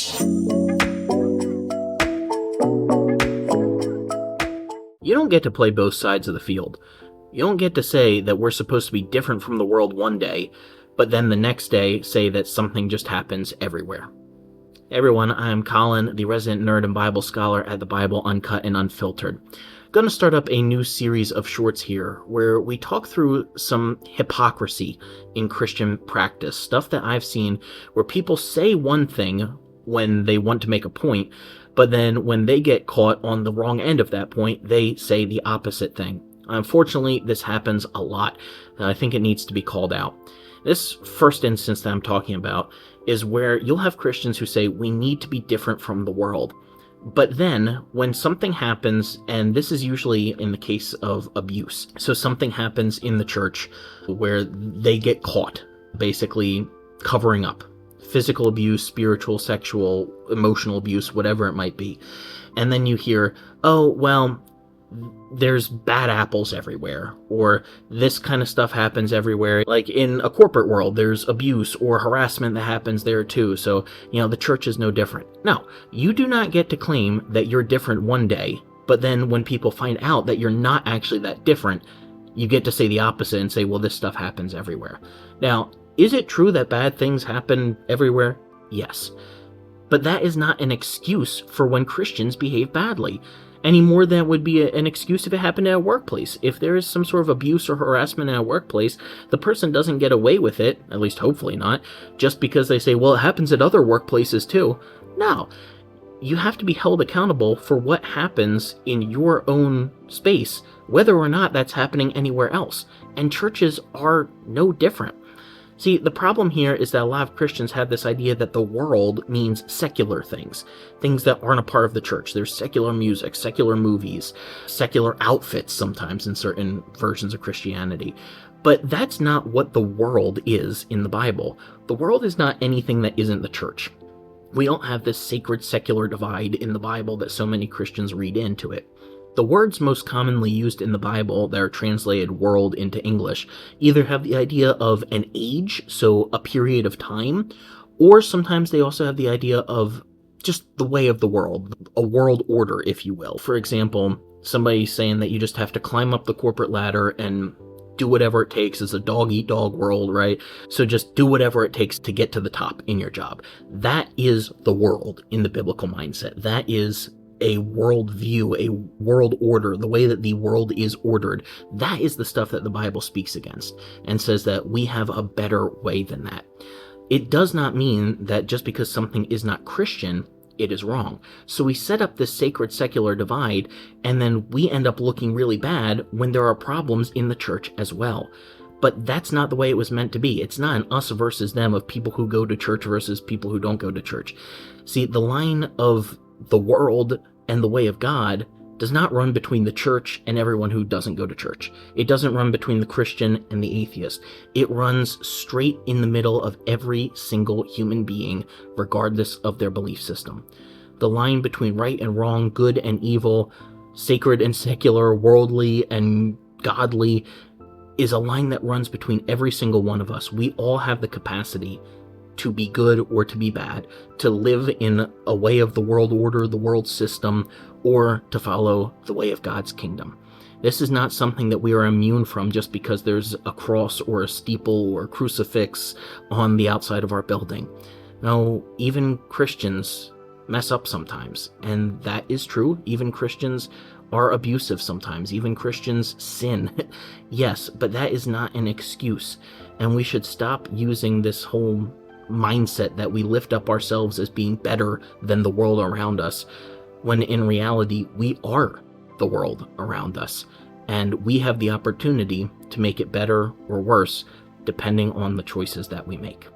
You don't get to play both sides of the field. You don't get to say that we're supposed to be different from the world one day, but then the next day say that something just happens everywhere. Hey everyone, I'm Colin, the resident nerd and Bible scholar at the Bible Uncut and Unfiltered. Going to start up a new series of shorts here where we talk through some hypocrisy in Christian practice, stuff that I've seen where people say one thing when they want to make a point, but then when they get caught on the wrong end of that point, they say the opposite thing. Unfortunately, this happens a lot, and I think it needs to be called out. This first instance that I'm talking about is where you'll have Christians who say we need to be different from the world. But then, when something happens, and this is usually in the case of abuse, so something happens in the church where they get caught, basically covering up. Physical abuse, spiritual, sexual, emotional abuse, whatever it might be. And then you hear, oh, well, there's bad apples everywhere, or this kind of stuff happens everywhere. Like in a corporate world, there's abuse or harassment that happens there too, so, the church is no different. No, you do not get to claim that you're different one day, but then when people find out that you're not actually that different, you get to say the opposite and say, well, this stuff happens everywhere. Now, is it true that bad things happen everywhere? Yes. But that is not an excuse for when Christians behave badly, any more than it would be an excuse if it happened at a workplace. If there is some sort of abuse or harassment at a workplace, the person doesn't get away with it, at least hopefully not, just because they say, well, it happens at other workplaces too. No. You have to be held accountable for what happens in your own space, whether or not that's happening anywhere else. And churches are no different. See, the problem here is that a lot of Christians have this idea that the world means secular things that aren't a part of the church. There's secular music, secular movies, secular outfits sometimes in certain versions of Christianity. But that's not what the world is in the Bible. The world is not anything that isn't the church. We don't have this sacred secular divide in the Bible that so many Christians read into it. The words most commonly used in the Bible that are translated world into English either have the idea of an age, so a period of time, or sometimes they also have the idea of just the way of the world, a world order, if you will. For example, somebody saying that you just have to climb up the corporate ladder and do whatever it takes. It's a dog-eat-dog world, right? So just do whatever it takes to get to the top in your job. That is the world in the biblical mindset. That is a world view, a world order, the way that the world is ordered. That is the stuff that the Bible speaks against and says that we have a better way than that. It does not mean that just because something is not Christian, it is wrong. So we set up this sacred secular divide, and then we end up looking really bad when there are problems in the church as well. But that's not the way it was meant to be. It's not an us versus them of people who go to church versus people who don't go to church. See, the line of the world and the way of God does not run between the church and everyone who doesn't go to church. It doesn't run between the Christian and the atheist. It runs straight in the middle of every single human being, regardless of their belief system. The line between right and wrong, good and evil, sacred and secular, worldly and godly, is a line that runs between every single one of us. We all have the capacity to be good or to be bad, to live in a way of the world order, the world system, or to follow the way of God's kingdom. This is not something that we are immune from just because there's a cross or a steeple or a crucifix on the outside of our building. No, even Christians mess up sometimes, and that is true. Even Christians are abusive sometimes. Even Christians sin. Yes, but that is not an excuse, and we should stop using this whole mindset that we lift up ourselves as being better than the world around us, when in reality we are the world around us, and we have the opportunity to make it better or worse depending on the choices that we make.